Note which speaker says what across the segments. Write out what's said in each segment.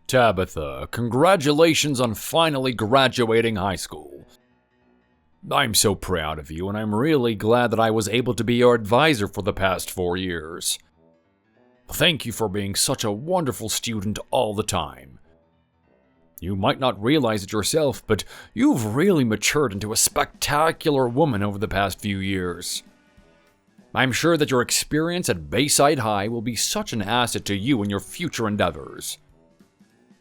Speaker 1: Tabitha, congratulations on finally graduating high school. I'm so proud of you, and I'm really glad that I was able to be your advisor for the past 4 years. Thank you for being such a wonderful student all the time. You might not realize it yourself, but you've really matured into a spectacular woman over the past few years. I'm sure that your experience at Bayside High will be such an asset to you in your future endeavors.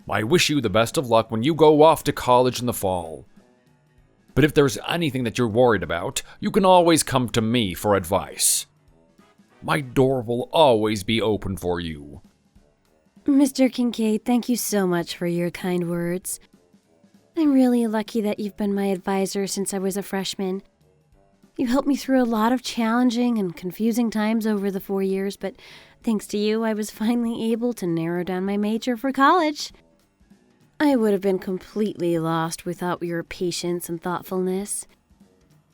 Speaker 1: I wish you the best of luck when you go off to college in the fall. But if there's anything that you're worried about, you can always come to me for advice. My door will always be open for you.
Speaker 2: Mr. Kincaid, thank you so much for your kind words. I'm really lucky that you've been my advisor since I was a freshman. You helped me through a lot of challenging and confusing times over the 4 years, but thanks to you, I was finally able to narrow down my major for college. I would have been completely lost without your patience and thoughtfulness.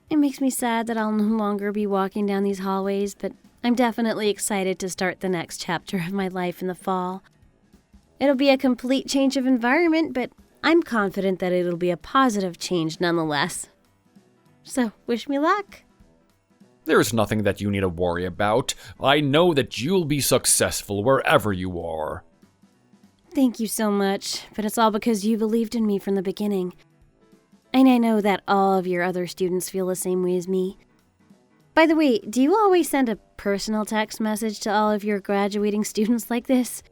Speaker 2: It makes me sad that I'll no longer be walking down these hallways, but I'm definitely excited to start the next chapter of my life in the fall. It'll be a complete change of environment, but I'm confident that it'll be a positive change nonetheless. So, wish me luck.
Speaker 1: There's nothing that you need to worry about. I know that you'll be successful wherever you are.
Speaker 2: Thank you so much, but it's all because you believed in me from the beginning. And I know that all of your other students feel the same way as me. By the way, do you always send a personal text message to all of your graduating students like this?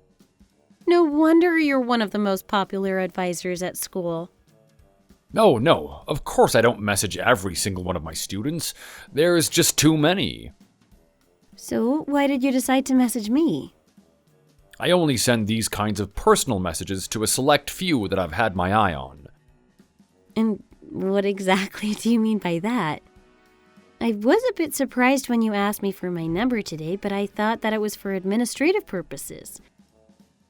Speaker 2: No wonder you're one of the most popular advisors at school.
Speaker 1: No, of course I don't message every single one of my students. There's just too many.
Speaker 2: So, why did you decide to message me?
Speaker 1: I only send these kinds of personal messages to a select few that I've had my eye on.
Speaker 2: And what exactly do you mean by that? I was a bit surprised when you asked me for my number today, but I thought that it was for administrative purposes.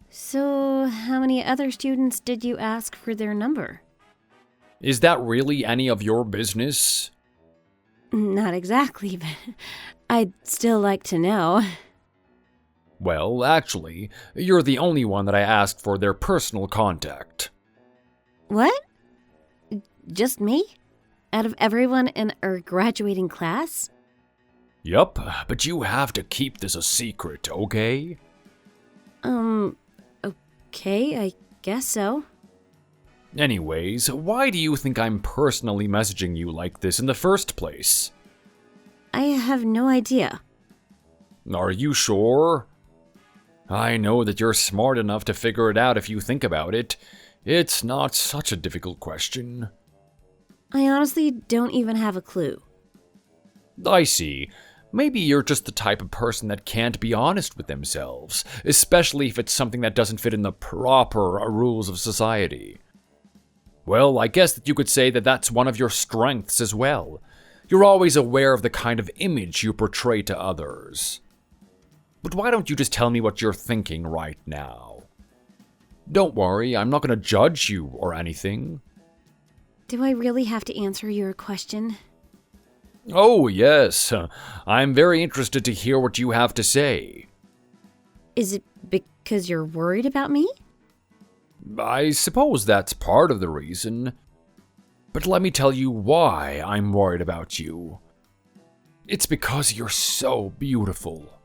Speaker 2: So, how many other students did you ask for their number?
Speaker 1: Is that really any of your business?
Speaker 2: Not exactly, but I'd still like to know.
Speaker 1: Well, actually, you're the only one that I asked for their personal contact.
Speaker 2: What? Just me? Out of everyone in our graduating class?
Speaker 1: Yup, but you have to keep this a secret, okay?
Speaker 2: Okay, I guess so.
Speaker 1: Anyways, why do you think I'm personally messaging you like this in the first place?
Speaker 2: I have no idea.
Speaker 1: Are you sure? I know that you're smart enough to figure it out if you think about it. It's not such a difficult question.
Speaker 2: I honestly don't even have a clue.
Speaker 1: I see. Maybe you're just the type of person that can't be honest with themselves, especially if it's something that doesn't fit in the proper rules of society. Well, I guess that you could say that that's one of your strengths as well. You're always aware of the kind of image you portray to others. But why don't you just tell me what you're thinking right now? Don't worry, I'm not going to judge you or anything.
Speaker 2: Do I really have to answer your question?
Speaker 1: Oh, yes. I'm very interested to hear what you have to say.
Speaker 2: Is it because you're worried about me?
Speaker 1: I suppose that's part of the reason. But let me tell you why I'm worried about you. It's because you're so beautiful.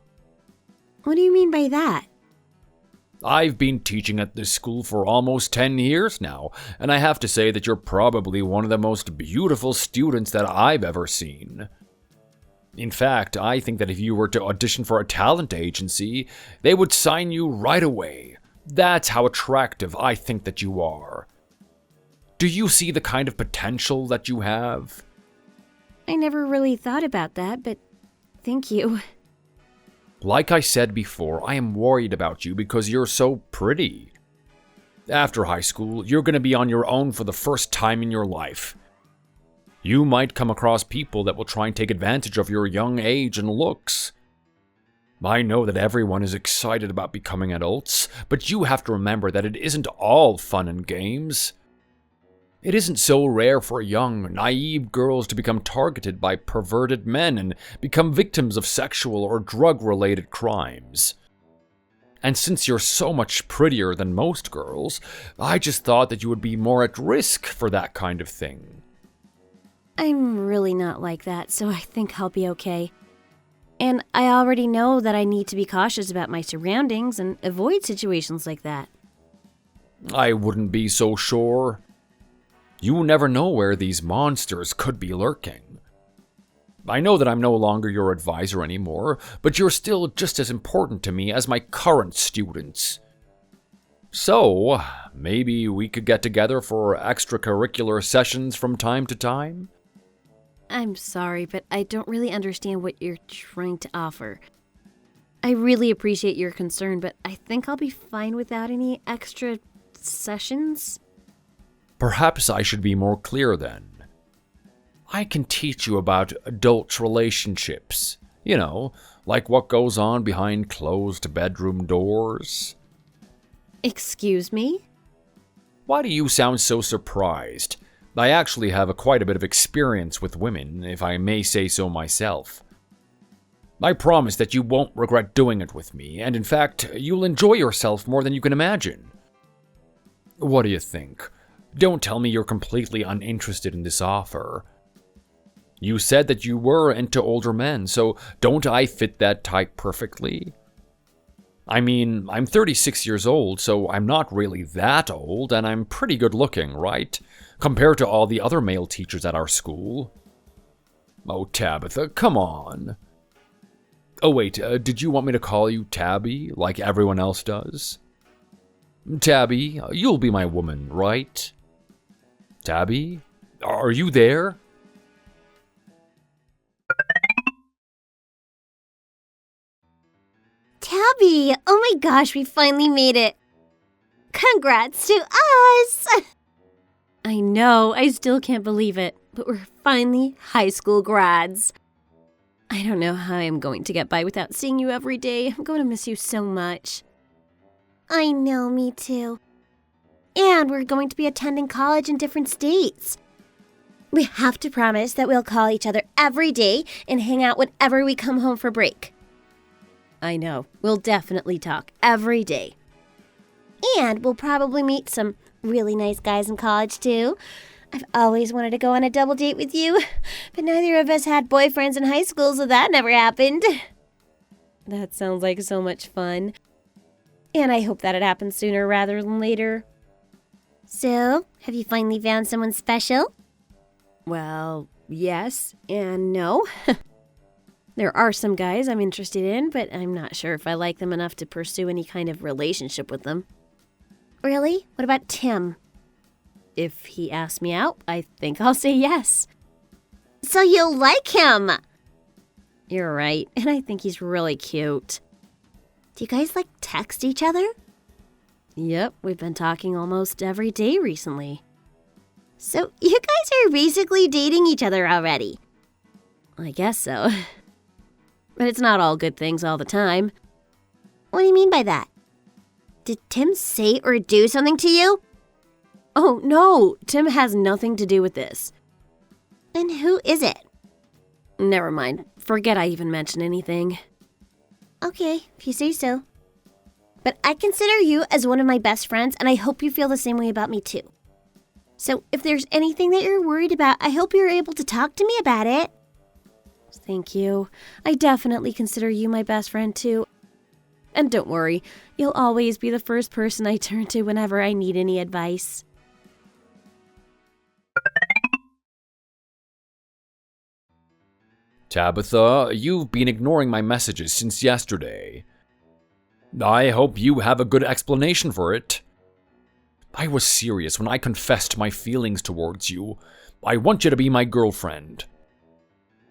Speaker 2: What do you mean by that?
Speaker 1: I've been teaching at this school for almost 10 years now, and I have to say that you're probably one of the most beautiful students that I've ever seen. In fact, I think that if you were to audition for a talent agency, they would sign you right away. That's how attractive I think that you are. Do you see the kind of potential that you have?
Speaker 2: I never really thought about that, but thank you.
Speaker 1: Like I said before, I am worried about you because you're so pretty. After high school, you're going to be on your own for the first time in your life. You might come across people that will try and take advantage of your young age and looks. I know that everyone is excited about becoming adults, but you have to remember that it isn't all fun and games. It isn't so rare for young, naive girls to become targeted by perverted men and become victims of sexual or drug-related crimes. And since you're so much prettier than most girls, I just thought that you would be more at risk for that kind of thing.
Speaker 2: I'm really not like that, so I think I'll be okay. And I already know that I need to be cautious about my surroundings and avoid situations like that.
Speaker 1: I wouldn't be so sure. You never know where these monsters could be lurking. I know that I'm no longer your advisor anymore, but you're still just as important to me as my current students. So, maybe we could get together for extracurricular sessions from time to time?
Speaker 2: I'm sorry, but I don't really understand what you're trying to offer. I really appreciate your concern, but I think I'll be fine without any extra sessions.
Speaker 1: Perhaps I should be more clear then. I can teach you about adult relationships. You know, like what goes on behind closed bedroom doors.
Speaker 2: Excuse me?
Speaker 1: Why do you sound so surprised? I actually have quite a bit of experience with women, if I may say so myself. I promise that you won't regret doing it with me, and in fact, you'll enjoy yourself more than you can imagine. What do you think? Don't tell me you're completely uninterested in this offer. You said that you were into older men, so don't I fit that type perfectly? I mean, I'm 36 years old, so I'm not really that old, and I'm pretty good looking, right? Compared to all the other male teachers at our school. Oh, Tabitha, come on. Oh, wait, did you want me to call you Tabby, like everyone else does? Tabby, you'll be my woman, right? Tabby, are you there?
Speaker 2: Tabby! Oh my gosh, we finally made it! Congrats to us! I know, I still can't believe it, but we're finally high school grads. I don't know how I'm going to get by without seeing you every day. I'm going to miss you so much. I know, me too. And we're going to be attending college in different states. We have to promise that we'll call each other every day and hang out whenever we come home for break. I know, we'll definitely talk every day. And we'll probably meet some really nice guys in college too. I've always wanted to go on a double date with you, but neither of us had boyfriends in high school, so that never happened. That sounds like so much fun. And I hope that it happens sooner rather than later. So, have you finally found someone special? Well, yes and no. There are some guys I'm interested in, but I'm not sure if I like them enough to pursue any kind of relationship with them. Really? What about Tim? If he asks me out, I think I'll say yes. So you'll like him? You're right, and I think he's really cute. Do you guys, text each other? Yep, we've been talking almost every day recently. So you guys are basically dating each other already? I guess so. But it's not all good things all the time. What do you mean by that? Did Tim say or do something to you? Oh, no, Tim has nothing to do with this. Then who is it? Never mind. Forget I even mentioned anything. Okay, if you say so. But I consider you as one of my best friends, and I hope you feel the same way about me too. So if there's anything that you're worried about, I hope you're able to talk to me about it. Thank you. I definitely consider you my best friend too. And don't worry, you'll always be the first person I turn to whenever I need any advice.
Speaker 1: Tabitha, you've been ignoring my messages since yesterday. I hope you have a good explanation for it. I was serious when I confessed my feelings towards you. I want you to be my girlfriend.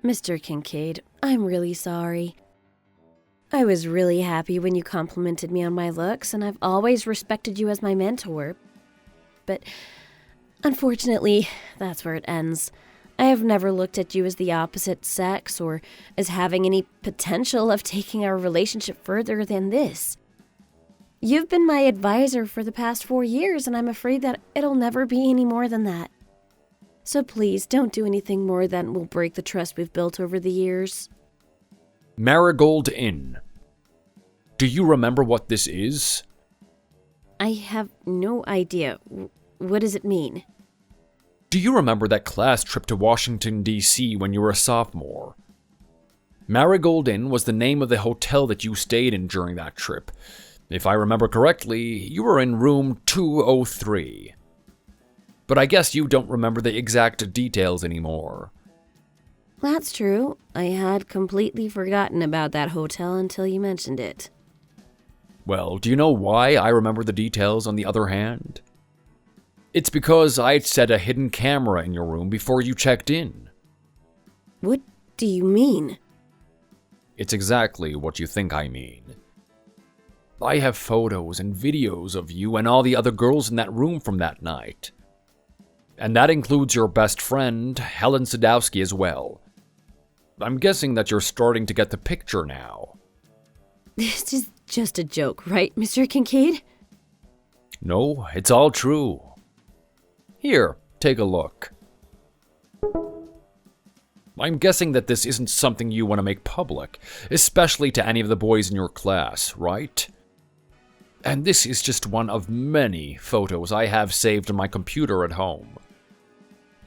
Speaker 2: Mr. Kincaid, I'm really sorry. I was really happy when you complimented me on my looks, and I've always respected you as my mentor. But unfortunately, that's where it ends. I have never looked at you as the opposite sex or as having any potential of taking our relationship further than this. You've been my advisor for the past 4 years, and I'm afraid that it'll never be any more than that. So please, don't do anything more that will break the trust we've built over the years.
Speaker 1: Marigold Inn. Do you remember what this is?
Speaker 2: I have no idea. What does it mean?
Speaker 1: Do you remember that class trip to Washington, D.C. when you were a sophomore? Marigold Inn was the name of the hotel that you stayed in during that trip. If I remember correctly, you were in room 203. But I guess you don't remember the exact details anymore.
Speaker 2: That's true. I had completely forgotten about that hotel until you mentioned it.
Speaker 1: Well, do you know why I remember the details on the other hand? It's because I'd set a hidden camera in your room before you checked in.
Speaker 2: What do you mean?
Speaker 1: It's exactly what you think I mean. I have photos and videos of you and all the other girls in that room from that night. And that includes your best friend, Helen Sadowski, as well. I'm guessing that you're starting to get the picture now.
Speaker 2: This is just a joke, right, Mr. Kincaid?
Speaker 1: No, it's all true. Here, take a look. I'm guessing that this isn't something you want to make public, especially to any of the boys in your class, right? And this is just one of many photos I have saved on my computer at home.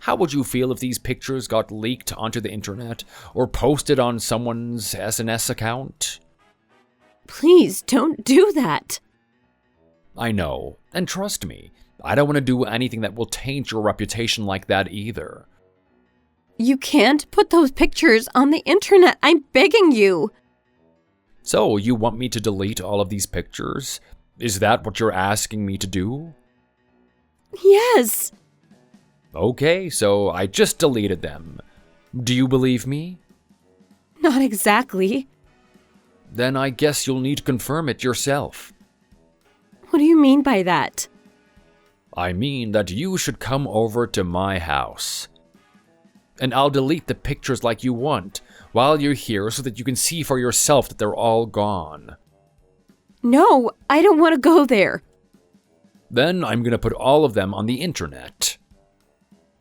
Speaker 1: How would you feel if these pictures got leaked onto the internet or posted on someone's SNS account?
Speaker 2: Please don't do that.
Speaker 1: I know, and trust me, I don't want to do anything that will taint your reputation like that either.
Speaker 2: You can't put those pictures on the internet. I'm begging you.
Speaker 1: So, you want me to delete all of these pictures? Is that what you're asking me to do?
Speaker 2: Yes.
Speaker 1: Okay, so I just deleted them. Do you believe me?
Speaker 2: Not exactly.
Speaker 1: Then I guess you'll need to confirm it yourself.
Speaker 2: What do you mean by that?
Speaker 1: I mean that you should come over to my house. And I'll delete the pictures like you want while you're here so that you can see for yourself that they're all gone.
Speaker 2: No, I don't want to go there.
Speaker 1: Then I'm gonna put all of them on the internet.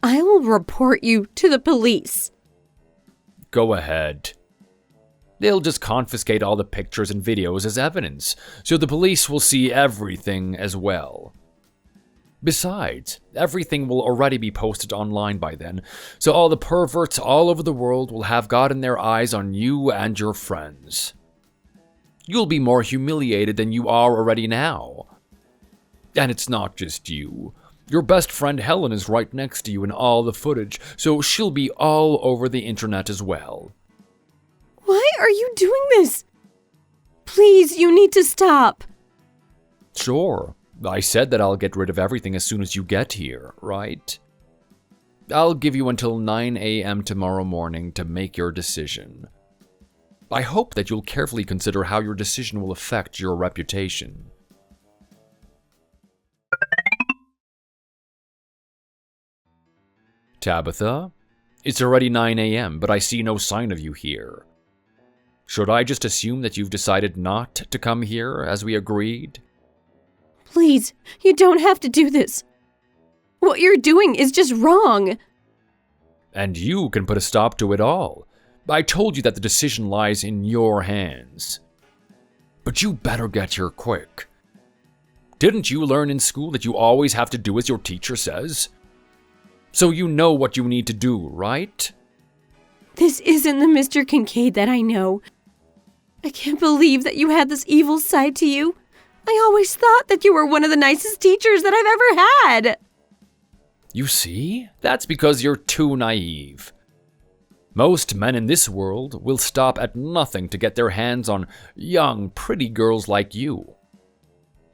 Speaker 2: I will report you to the police.
Speaker 1: Go ahead. They'll just confiscate all the pictures and videos as evidence, so the police will see everything as well. Besides, everything will already be posted online by then, so all the perverts all over the world will have gotten their eyes on you and your friends. You'll be more humiliated than you are already now. And it's not just you. Your best friend Helen is right next to you in all the footage, so she'll be all over the internet as well.
Speaker 2: Why are you doing this? Please, you need to stop.
Speaker 1: Sure. I said that I'll get rid of everything as soon as you get here, right? I'll give you until 9 a.m. tomorrow morning to make your decision. I hope that you'll carefully consider how your decision will affect your reputation. Tabitha? It's already 9 a.m., but I see no sign of you here. Should I just assume that you've decided not to come here as we agreed?
Speaker 2: Please, you don't have to do this. What you're doing is just wrong.
Speaker 1: And you can put a stop to it all. I told you that the decision lies in your hands. But you better get here quick. Didn't you learn in school that you always have to do as your teacher says? So you know what you need to do, right?
Speaker 2: This isn't the Mr. Kincaid that I know. I can't believe that you had this evil side to you. I always thought that you were one of the nicest teachers that I've ever had.
Speaker 1: You see? That's because you're too naive. Most men in this world will stop at nothing to get their hands on young, pretty girls like you.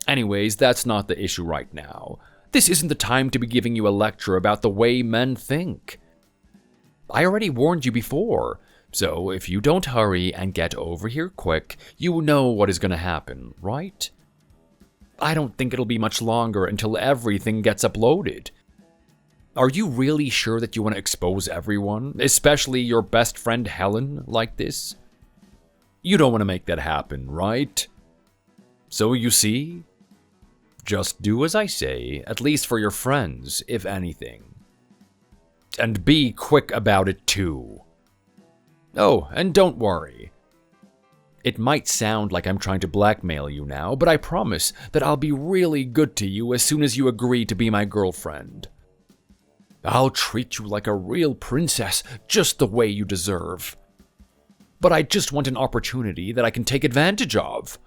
Speaker 1: Anyways, that's not the issue right now. This isn't the time to be giving you a lecture about the way men think. I already warned you before, so if you don't hurry and get over here quick, you know what is going to happen, right? I don't think it'll be much longer until everything gets uploaded. Are you really sure that you want to expose everyone, especially your best friend Helen, like this? You don't want to make that happen, right? So you see? Just do as I say, at least for your friends, if anything. And be quick about it too. Oh, and don't worry. It might sound like I'm trying to blackmail you now, but I promise that I'll be really good to you as soon as you agree to be my girlfriend. I'll treat you like a real princess, just the way you deserve. But I just want an opportunity that I can take advantage of.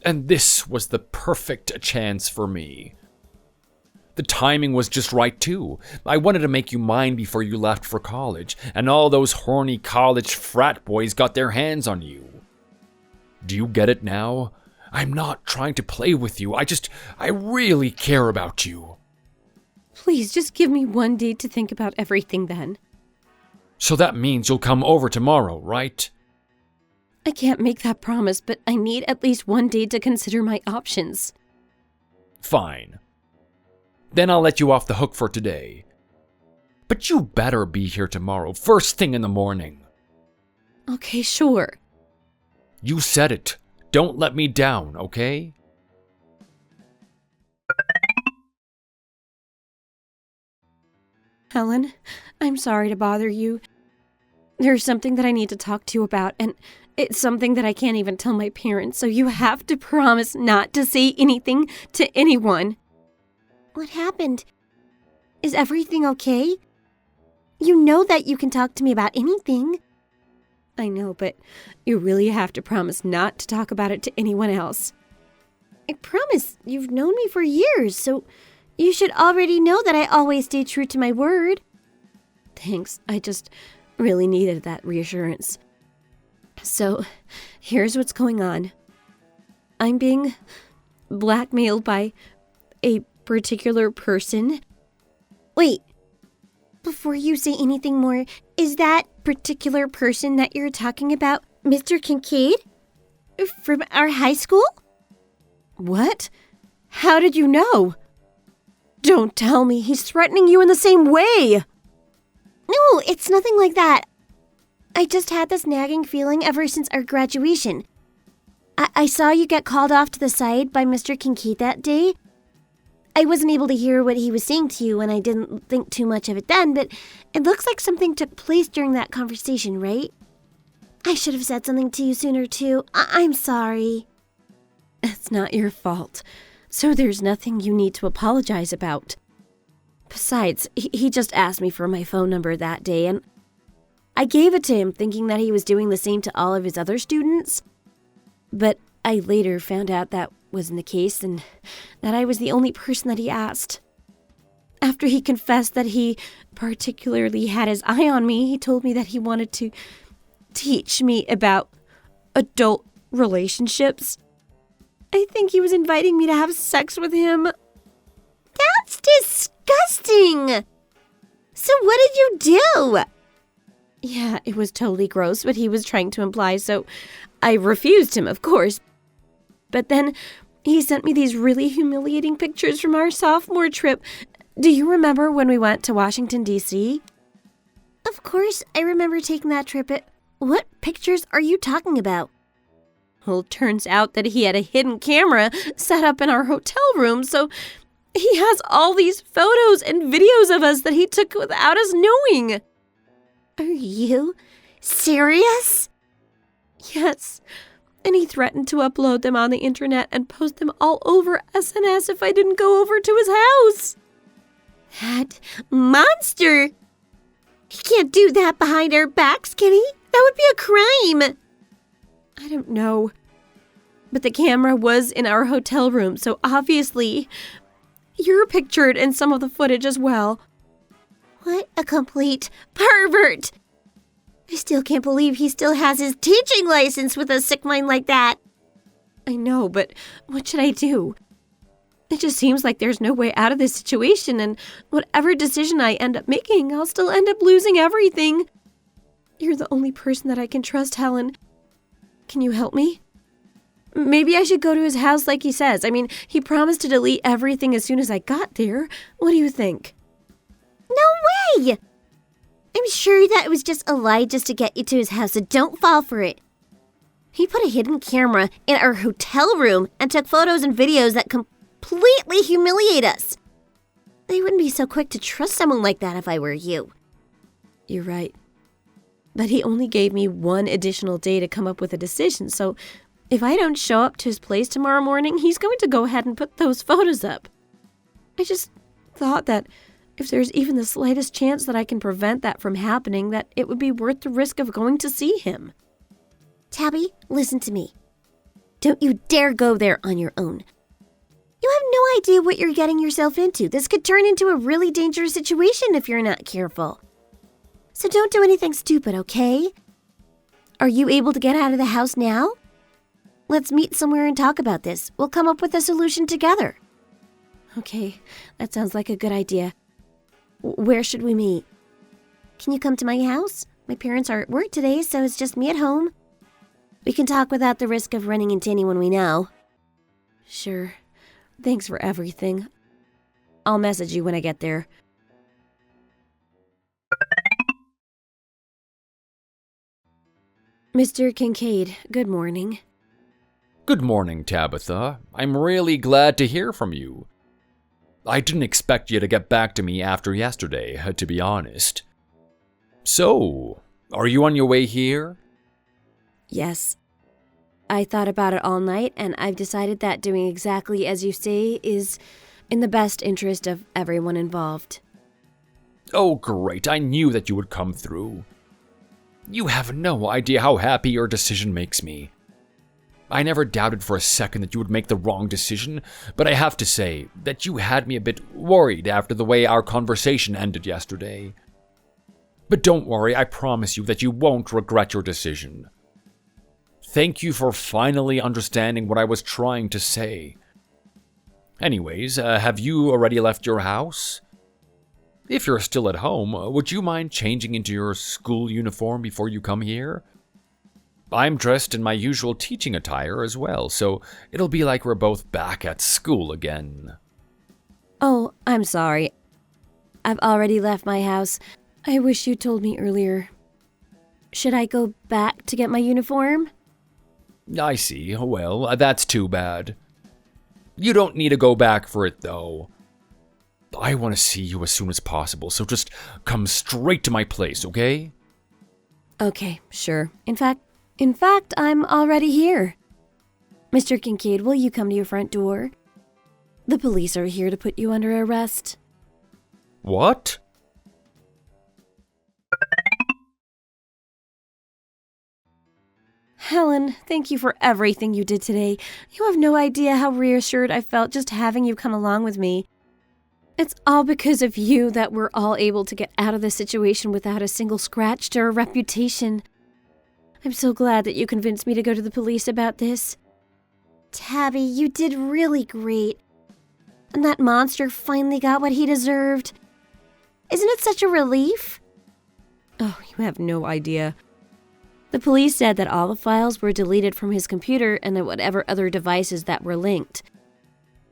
Speaker 1: And this was the perfect chance for me. The timing was just right, too. I wanted to make you mine before you left for college, and all those horny college frat boys got their hands on you. Do you get it now? I'm not trying to play with you. I really care about you.
Speaker 2: Please, just give me one day to think about everything then.
Speaker 1: So that means you'll come over tomorrow, right?
Speaker 2: I can't make that promise, but I need at least one day to consider my options.
Speaker 1: Fine. Then I'll let you off the hook for today. But you better be here tomorrow, first thing in the morning.
Speaker 2: Okay, sure.
Speaker 1: You said it. Don't let me down, okay?
Speaker 2: Helen, I'm sorry to bother you. There's something that I need to talk to you about, and it's something that I can't even tell my parents, so you have to promise not to say anything to anyone. What happened? Is everything okay? You know that you can talk to me about anything. I know, but you really have to promise not to talk about it to anyone else. I promise. You've known me for years, so you should already know that I always stay true to my word. Thanks. I just really needed that reassurance. So, here's what's going on. I'm being blackmailed by a particular person. Wait. Before you say anything more, is that particular person that you're talking about Mr. Kincaid? From our high school? What? How did you know? Don't tell me he's threatening you in the same way! No, it's nothing like that. I just had this nagging feeling ever since our graduation. I saw you get called off to the side by Mr. Kincaid that day. I wasn't able to hear what he was saying to you, and I didn't think too much of it then, but it looks like something took place during that conversation, right? I should have said something to you sooner, too. I'm sorry. It's not your fault, so there's nothing you need to apologize about. Besides, he just asked me for my phone number that day, and I gave it to him thinking that he was doing the same to all of his other students. But I later found out that wasn't the case, and that I was the only person that he asked. After he confessed that he particularly had his eye on me, he told me that he wanted to teach me about adult relationships. I think he was inviting me to have sex with him. That's disgusting! So what did you do? Yeah, it was totally gross what he was trying to imply, so I refused him, of course. But then he sent me these really humiliating pictures from our sophomore trip. Do you remember when we went to Washington, D.C.? Of course, I remember taking that trip. What pictures are you talking about? Well, it turns out that he had a hidden camera set up in our hotel room, so he has all these photos and videos of us that he took without us knowing. Are you serious? Yes. And he threatened to upload them on the internet and post them all over SNS if I didn't go over to his house. That monster! He can't do that behind our backs, can he? That would be a crime. I don't know. But the camera was in our hotel room, so obviously you're pictured in some of the footage as well. What a complete pervert! I still can't believe he still has his teaching license with a sick mind like that. I know, but what should I do? It just seems like there's no way out of this situation, and whatever decision I end up making, I'll still end up losing everything. You're the only person that I can trust, Helen. Can you help me? Maybe I should go to his house like he says. I mean, he promised to delete everything as soon as I got there. What do you think? No way! I'm sure that it was just a lie just to get you to his house, so don't fall for it. He put a hidden camera in our hotel room and took photos and videos that completely humiliate us. I wouldn't be so quick to trust someone like that if I were you. You're right. But he only gave me one additional day to come up with a decision, so if I don't show up to his place tomorrow morning, he's going to go ahead and put those photos up. I just thought that if there's even the slightest chance that I can prevent that from happening, that it would be worth the risk of going to see him. Tabby, listen to me. Don't you dare go there on your own. You have no idea what you're getting yourself into. This could turn into a really dangerous situation if you're not careful. So don't do anything stupid, okay? Are you able to get out of the house now? Let's meet somewhere and talk about this. We'll come up with a solution together. Okay, that sounds like a good idea. Where should we meet? Can you come to my house? My parents are at work today, so it's just me at home. We can talk without the risk of running into anyone we know. Sure. Thanks for everything. I'll message you when I get there. Mr. Kincaid, good morning.
Speaker 1: Good morning, Tabitha. I'm really glad to hear from you. I didn't expect you to get back to me after yesterday, to be honest. So, are you on your way here?
Speaker 2: Yes. I thought about it all night, and I've decided that doing exactly as you say is in the best interest of everyone involved.
Speaker 1: Oh, great. I knew that you would come through. You have no idea how happy your decision makes me. I never doubted for a second that you would make the wrong decision, but I have to say that you had me a bit worried after the way our conversation ended yesterday. But don't worry, I promise you that you won't regret your decision. Thank you for finally understanding what I was trying to say. Anyways, have you already left your house? If you're still at home, would you mind changing into your school uniform before you come here? I'm dressed in my usual teaching attire as well, so it'll be like we're both back at school again.
Speaker 2: Oh, I'm sorry. I've already left my house. I wish you told me earlier. Should I go back to get my uniform?
Speaker 1: I see. Well, that's too bad. You don't need to go back for it, though. I want to see you as soon as possible, so just come straight to my place, okay?
Speaker 2: Okay, sure. In fact, I'm already here. Mr. Kincaid, will you come to your front door? The police are here to put you under arrest.
Speaker 1: What?
Speaker 2: Helen, thank you for everything you did today. You have no idea how reassured I felt just having you come along with me. It's all because of you that we're all able to get out of this situation without a single scratch to our reputation. I'm so glad that you convinced me to go to the police about this. Tabby, you did really great. And that monster finally got what he deserved. Isn't it such a relief? Oh, you have no idea. The police said that all the files were deleted from his computer and that whatever other devices that were linked.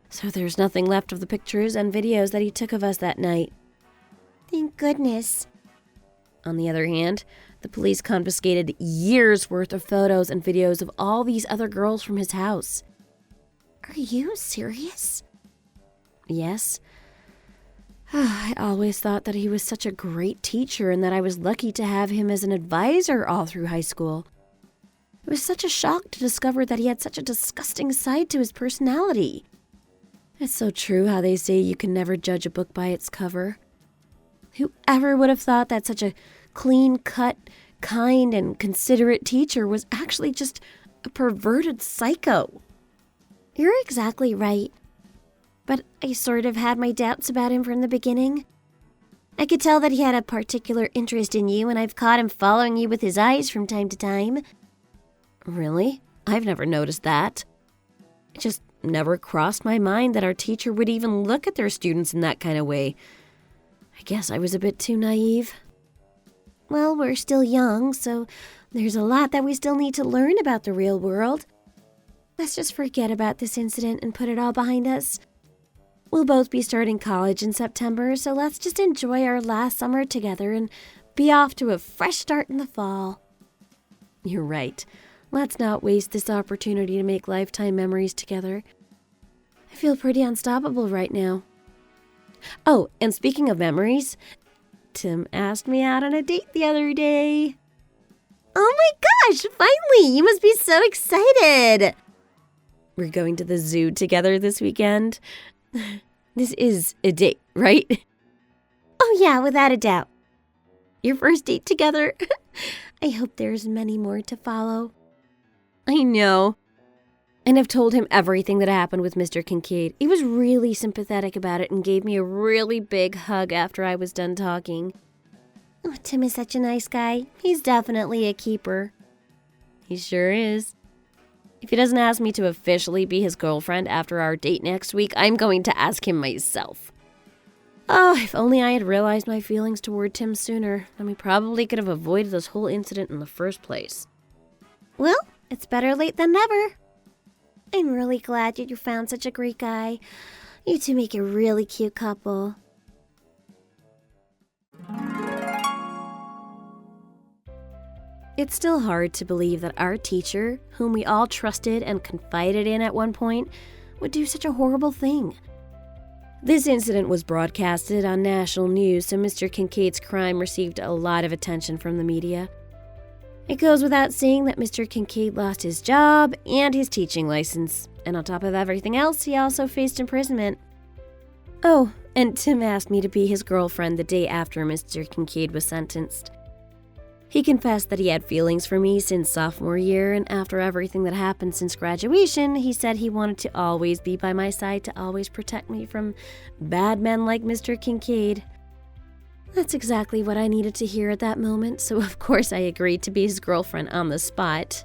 Speaker 2: So there's nothing left of the pictures and videos that he took of us that night. Thank goodness. On the other hand, the police confiscated years' worth of photos and videos of all these other girls from his house. Are you serious? Yes. I always thought that he was such a great teacher and that I was lucky to have him as an advisor all through high school. It was such a shock to discover that he had such a disgusting side to his personality. It's so true how they say you can never judge a book by its cover. Whoever would have thought that such a clean-cut, kind, and considerate teacher was actually just a perverted psycho? You're exactly right. But I sort of had my doubts about him from the beginning. I could tell that he had a particular interest in you, and I've caught him following you with his eyes from time to time. Really? I've never noticed that. It just never crossed my mind that our teacher would even look at their students in that kind of way. I guess I was a bit too naive. Well, we're still young, so there's a lot that we still need to learn about the real world. Let's just forget about this incident and put it all behind us. We'll both be starting college in September, so let's just enjoy our last summer together and be off to a fresh start in the fall. You're right. Let's not waste this opportunity to make lifetime memories together. I feel pretty unstoppable right now. Oh, and speaking of memories, Tim asked me out on a date the other day. Oh my gosh, finally! You must be so excited! We're going to the zoo together this weekend. This is a date, right? Oh yeah, without a doubt. Your first date together? I hope there's many more to follow. I know. And I've told him everything that happened with Mr. Kincaid. He was really sympathetic about it and gave me a really big hug after I was done talking. Oh, Tim is such a nice guy. He's definitely a keeper. He sure is. If he doesn't ask me to officially be his girlfriend after our date next week, I'm going to ask him myself. Oh, if only I had realized my feelings toward Tim sooner, then we probably could have avoided this whole incident in the first place. Well, it's better late than never. I'm really glad that you found such a great guy. You two make a really cute couple. It's still hard to believe that our teacher, whom we all trusted and confided in at one point, would do such a horrible thing. This incident was broadcasted on national news, so Mr. Kincaid's crime received a lot of attention from the media. It goes without saying that Mr. Kincaid lost his job and his teaching license, and on top of everything else, he also faced imprisonment. Oh, and Tim asked me to be his girlfriend the day after Mr. Kincaid was sentenced. He confessed that he had feelings for me since sophomore year, and after everything that happened since graduation, he said he wanted to always be by my side to always protect me from bad men like Mr. Kincaid. That's exactly what I needed to hear at that moment, so of course I agreed to be his girlfriend on the spot.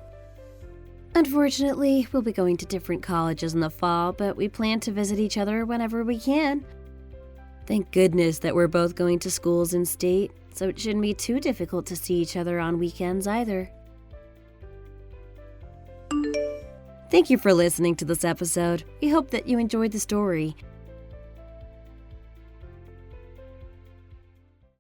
Speaker 2: Unfortunately, we'll be going to different colleges in the fall, but we plan to visit each other whenever we can. Thank goodness that we're both going to schools in state, so it shouldn't be too difficult to see each other on weekends either. Thank you for listening to this episode. We hope that you enjoyed the story.